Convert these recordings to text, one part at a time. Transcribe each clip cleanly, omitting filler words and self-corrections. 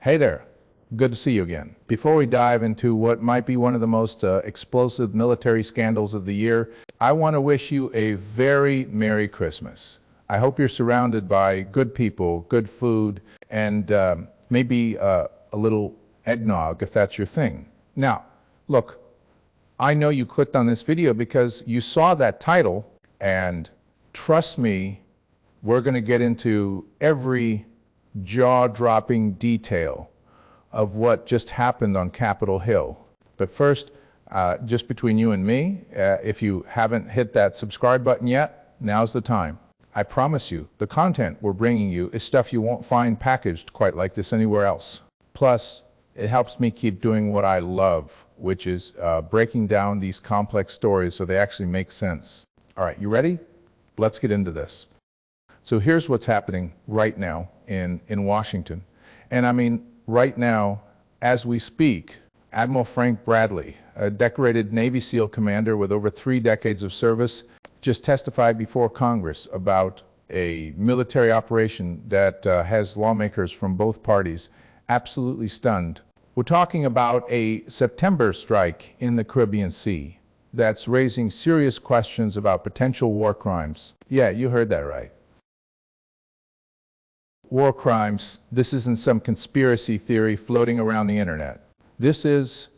Hey there. Good to see you again. Before we dive into what might be one of the most explosive military scandals of the year, I want to wish you a very Merry Christmas. I hope you're surrounded by good people, good food, and maybe a little eggnog if that's your thing. Now, look, I know you clicked on this video because you saw that title, and trust me, we're going to get into every jaw-dropping detail of what just happened on Capitol Hill. But first, just between you and me, if you haven't hit that subscribe button yet, now's the time. I promise you, the content we're bringing you is stuff you won't find packaged quite like this anywhere else. Plus, it helps me keep doing what I love, which is breaking down these complex stories so they actually make sense. All right, you ready? Let's get into this. So here's what's happening right now in Washington. And I mean, right now, as we speak, Admiral Frank Bradley, a decorated Navy SEAL commander with over 3 decades of service, just testified before Congress about a military operation that has lawmakers from both parties absolutely stunned. We're talking about a September strike in the Caribbean Sea that's raising serious questions about potential war crimes. Yeah, you heard that right. War crimes. This isn't some conspiracy theory floating around the internet. This is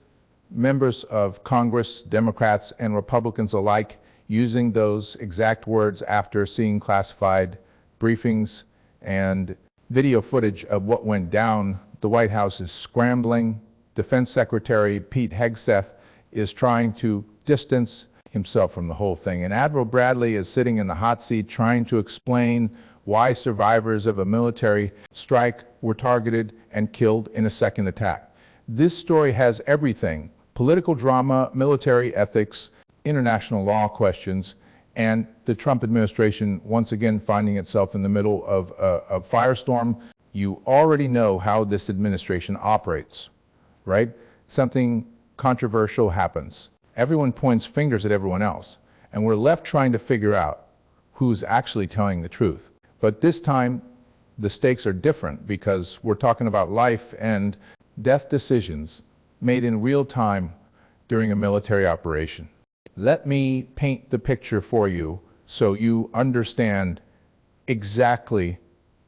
members of Congress, Democrats and Republicans alike, using those exact words after seeing classified briefings and video footage of what went down. The White House is scrambling. Defense Secretary Pete Hegseth is trying to distance himself from the whole thing. And Admiral Bradley is sitting in the hot seat trying to explain why survivors of a military strike were targeted and killed in a second attack. This story has everything: political drama, military ethics, international law questions, and the Trump administration once again finding itself in the middle of a firestorm. You already know how this administration operates, right? Something controversial happens. Everyone points fingers at everyone else, and we're left trying to figure out who's actually telling the truth. But this time, the stakes are different because we're talking about life and death decisions made in real time during a military operation. Let me paint the picture for you so you understand exactly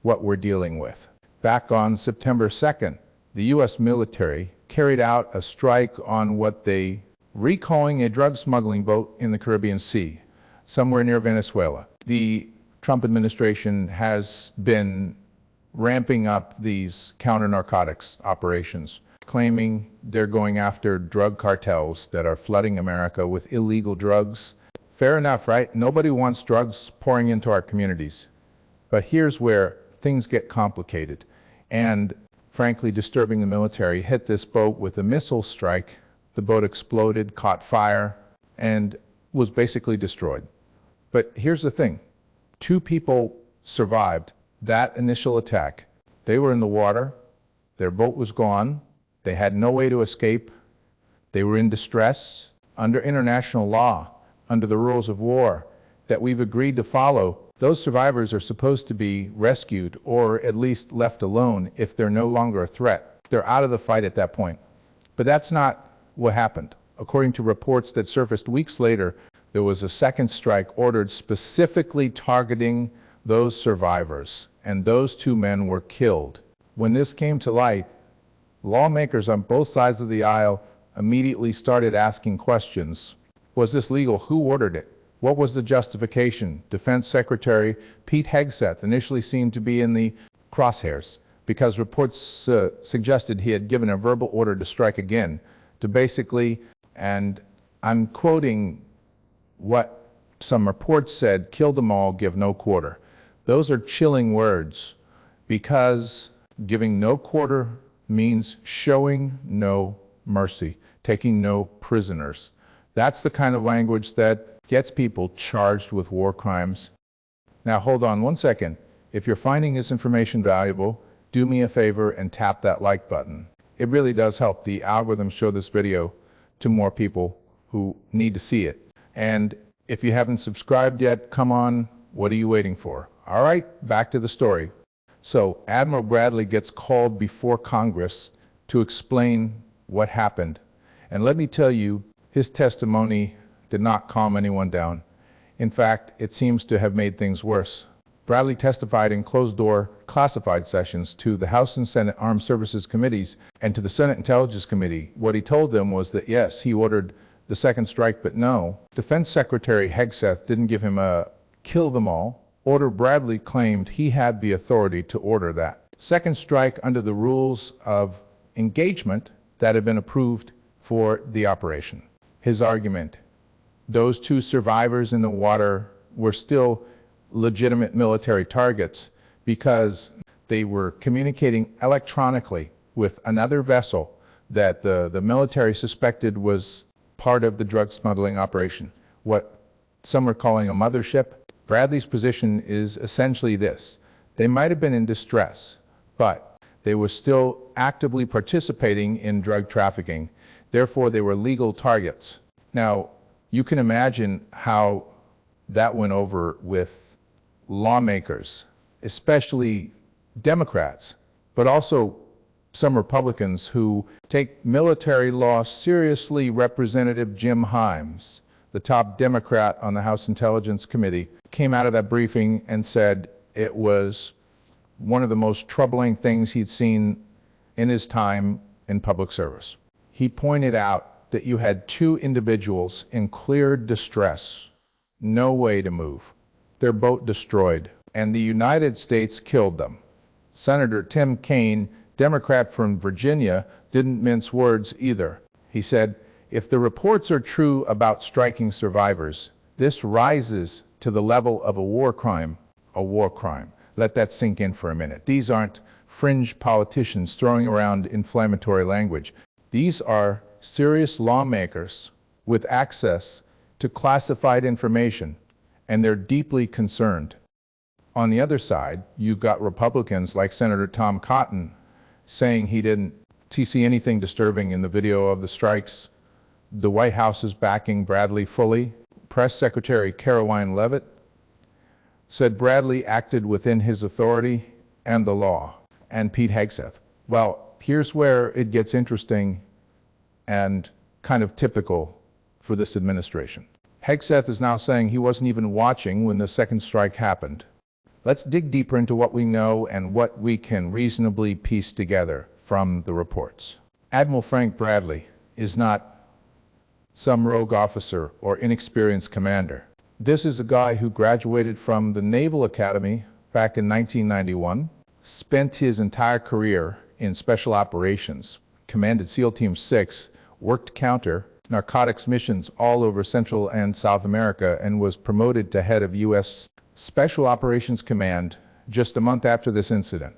what we're dealing with. Back on September 2nd, the U.S. military carried out a strike on what they recalling a drug smuggling boat in the Caribbean Sea, somewhere near Venezuela. The Trump administration has been ramping up these counter-narcotics operations, claiming they're going after drug cartels that are flooding America with illegal drugs. Fair enough, right? Nobody wants drugs pouring into our communities. But here's where things get complicated. And frankly, disturbing the military hit this boat with a missile strike. The boat exploded, caught fire, and was basically destroyed. But here's the thing. 2 people survived that initial attack. They were in the water. Their boat was gone. They had no way to escape. They were in distress. Under international law, under the rules of war that we've agreed to follow, those survivors are supposed to be rescued or at least left alone if they're no longer a threat. They're out of the fight at that point. But that's not what happened. According to reports that surfaced weeks later, there was a second strike ordered specifically targeting those survivors, and those 2 men were killed. When this came to light, lawmakers on both sides of the aisle immediately started asking questions. Was this legal? Who ordered it? What was the justification? Defense Secretary Pete Hegseth initially seemed to be in the crosshairs because reports suggested he had given a verbal order to strike again, to basically, and I'm quoting what some reports said, kill them all, give no quarter. Those are chilling words because giving no quarter means showing no mercy, taking no prisoners. That's the kind of language that gets people charged with war crimes. Now hold on one second. If you're finding this information valuable, do me a favor and tap that like button. It really does help the algorithm show this video to more people who need to see it. And if you haven't subscribed yet, come on, what are you waiting for? All right, back to the story. So Admiral Bradley gets called before Congress to explain what happened. And let me tell you, his testimony did not calm anyone down. In fact, it seems to have made things worse. Bradley testified in closed-door classified sessions to the House and Senate Armed Services Committees and to the Senate Intelligence Committee. What he told them was that, yes, he ordered the second strike, but no. Defense Secretary Hegseth didn't give him a kill them all order. Bradley claimed he had the authority to order that second strike under the rules of engagement that had been approved for the operation. His argument: those two survivors in the water were still legitimate military targets because they were communicating electronically with another vessel that the military suspected was part of the drug smuggling operation, what some are calling a mothership. Bradley's position is essentially this: they might have been in distress, but they were still actively participating in drug trafficking. Therefore, they were legal targets. Now, you can imagine how that went over with lawmakers, especially Democrats, but also some Republicans who take military law seriously. Representative Jim Himes, the top Democrat on the House Intelligence Committee, came out of that briefing and said it was one of the most troubling things he'd seen in his time in public service. He pointed out that you had two individuals in clear distress, no way to move, their boat destroyed, and the United States killed them. Senator Tim Kaine, Democrat from Virginia, didn't mince words either. He said, if the reports are true about striking survivors, this rises to the level of a war crime. A war crime. Let that sink in for a minute. These aren't fringe politicians throwing around inflammatory language. These are serious lawmakers with access to classified information, and they're deeply concerned. On the other side, you've got Republicans like Senator Tom Cotton saying he didn't see anything disturbing in the video of the strikes. The White House is backing Bradley fully. Press Secretary Caroline Leavitt said Bradley acted within his authority and the law. And Pete Hegseth. Well, here's where it gets interesting and kind of typical for this administration. Hegseth is now saying he wasn't even watching when the second strike happened. Let's dig deeper into what we know and what we can reasonably piece together from the reports. Admiral Frank Bradley is not some rogue officer or inexperienced commander. This is a guy who graduated from the Naval Academy back in 1991, spent his entire career in special operations, commanded SEAL Team 6, worked counter narcotics missions all over Central and South America, and was promoted to head of U.S. Special Operations Command just a month after this incident.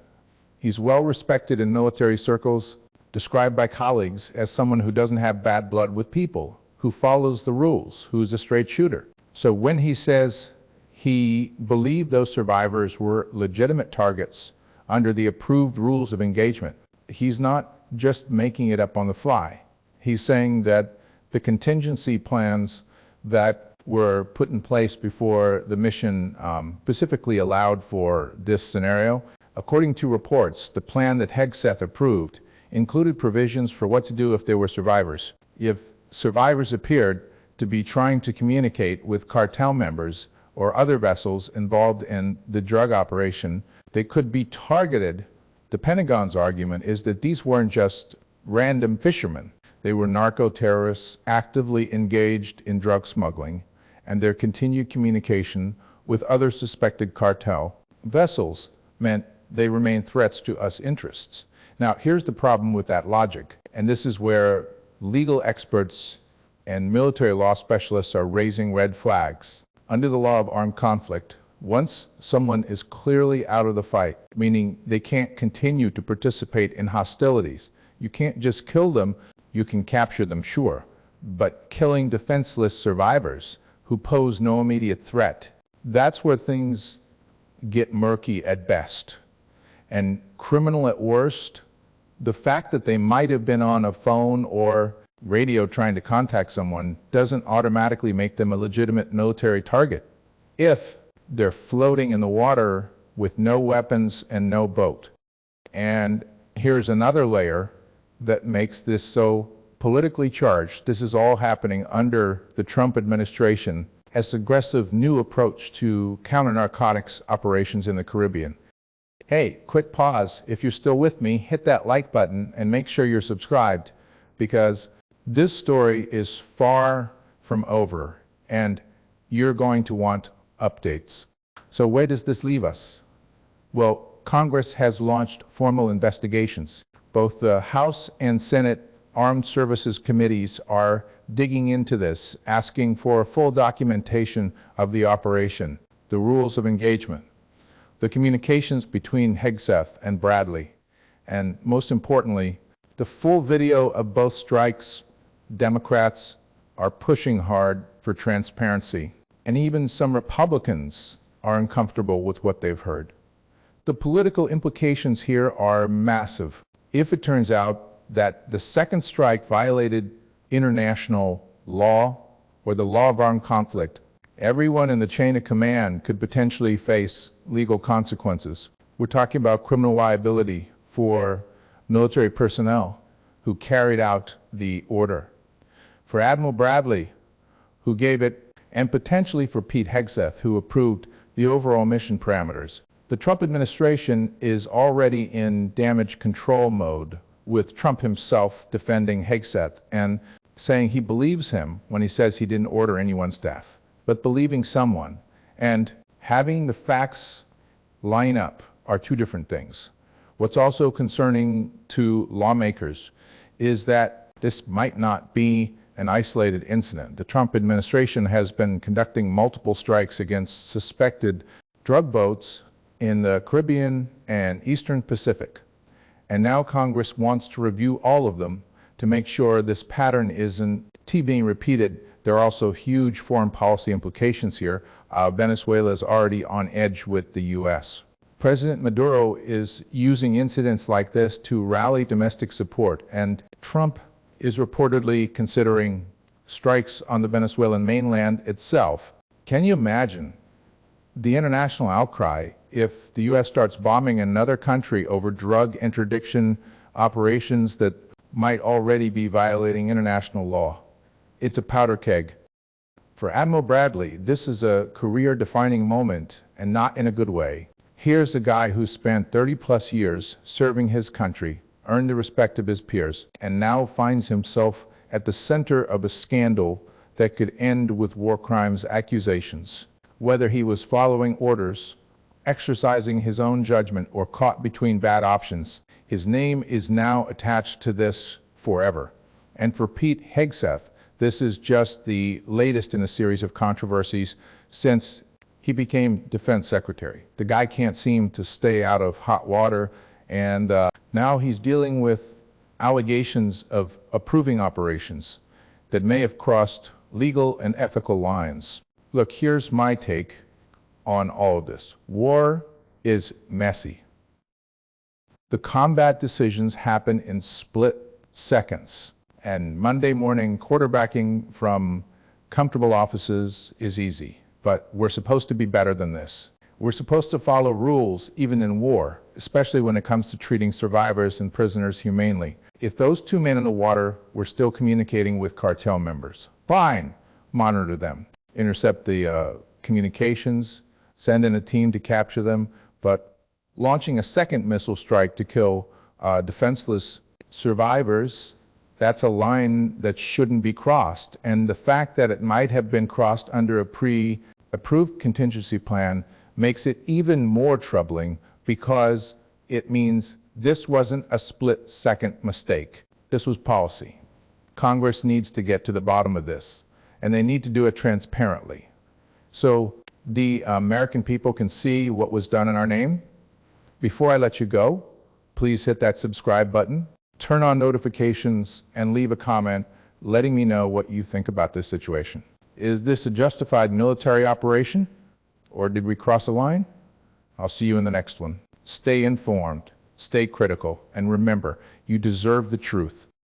He's well respected in military circles, described by colleagues as someone who doesn't have bad blood with people, who follows the rules, who's a straight shooter. So when he says he believed those survivors were legitimate targets under the approved rules of engagement, he's not just making it up on the fly. He's saying that the contingency plans that were put in place before the mission specifically allowed for this scenario. According to reports, the plan that Hegseth approved included provisions for what to do if there were survivors. If survivors appeared to be trying to communicate with cartel members or other vessels involved in the drug operation, they could be targeted. The Pentagon's argument is that these weren't just random fishermen. They were narco-terrorists actively engaged in drug smuggling, and their continued communication with other suspected cartel vessels meant they remain threats to US interests. Now, here's the problem with that logic, and this is where legal experts and military law specialists are raising red flags. Under the law of armed conflict, once someone is clearly out of the fight, meaning they can't continue to participate in hostilities, you can't just kill them. You can capture them, sure, but killing defenseless survivors who pose no immediate threat, that's where things get murky at best and criminal at worst. The fact that they might have been on a phone or radio trying to contact someone doesn't automatically make them a legitimate military target. If they're floating in the water with no weapons and no boat. And here's another layer that makes this so politically charged. This is all happening under the Trump administration as aggressive new approach to counter-narcotics operations in the Caribbean. Hey, quick pause. If you're still with me, hit that like button and make sure you're subscribed, because this story is far from over and you're going to want updates. So where does this leave us? Well, Congress has launched formal investigations. Both the House and Senate Armed Services Committees are digging into this, asking for a full documentation of the operation, the rules of engagement, the communications between Hegseth and Bradley, and most importantly, the full video of both strikes. Democrats are pushing hard for transparency, and even some Republicans are uncomfortable with what they've heard. The political implications here are massive. If it turns out that the second strike violated international law or the law of armed conflict, everyone in the chain of command could potentially face legal consequences. We're talking about criminal liability for military personnel who carried out the order, for Admiral Bradley, who gave it, and potentially for Pete Hegseth, who approved the overall mission parameters. The Trump administration is already in damage control mode, with Trump himself defending Hegseth and saying he believes him when he says he didn't order anyone's death. But believing someone and having the facts line up are two different things. What's also concerning to lawmakers is that this might not be an isolated incident. The Trump administration has been conducting multiple strikes against suspected drug boats in the Caribbean and Eastern Pacific. And now Congress wants to review all of them to make sure this pattern isn't being repeated. There are also huge foreign policy implications here. Venezuela is already on edge with the U.S. President Maduro is using incidents like this to rally domestic support, and Trump is reportedly considering strikes on the Venezuelan mainland itself. Can you imagine the international outcry if the U.S. starts bombing another country over drug interdiction operations that might already be violating international law? It's a powder keg. For Admiral Bradley, this is a career-defining moment, and not in a good way. Here's a guy who spent 30-plus years serving his country, earned the respect of his peers, and now finds himself at the center of a scandal that could end with war crimes accusations. Whether he was following orders, exercising his own judgment, or caught between bad options, his name is now attached to this forever. And for Pete Hegseth, this is just the latest in a series of controversies since he became Defense Secretary. The guy can't seem to stay out of hot water, and now he's dealing with allegations of approving operations that may have crossed legal and ethical lines. Look, here's my take on all of this. War is messy. The combat decisions happen in split seconds, and Monday morning quarterbacking from comfortable offices is easy. But we're supposed to be better than this. We're supposed to follow rules even in war, especially when it comes to treating survivors and prisoners humanely. If those two men in the water were still communicating with cartel members, fine, monitor them, intercept the communications, send in a team to capture them, but launching a second missile strike to kill defenseless survivors, that's a line that shouldn't be crossed. And the fact that it might have been crossed under a pre-approved contingency plan makes it even more troubling, because it means this wasn't a split-second mistake. This was policy. Congress needs to get to the bottom of this, and they need to do it transparently, so the American people can see what was done in our name. Before I let you go, please hit that subscribe button, turn on notifications, and leave a comment letting me know what you think about this situation. Is this a justified military operation, or did we cross a line? I'll see you in the next one. Stay informed, stay critical, and remember, you deserve the truth.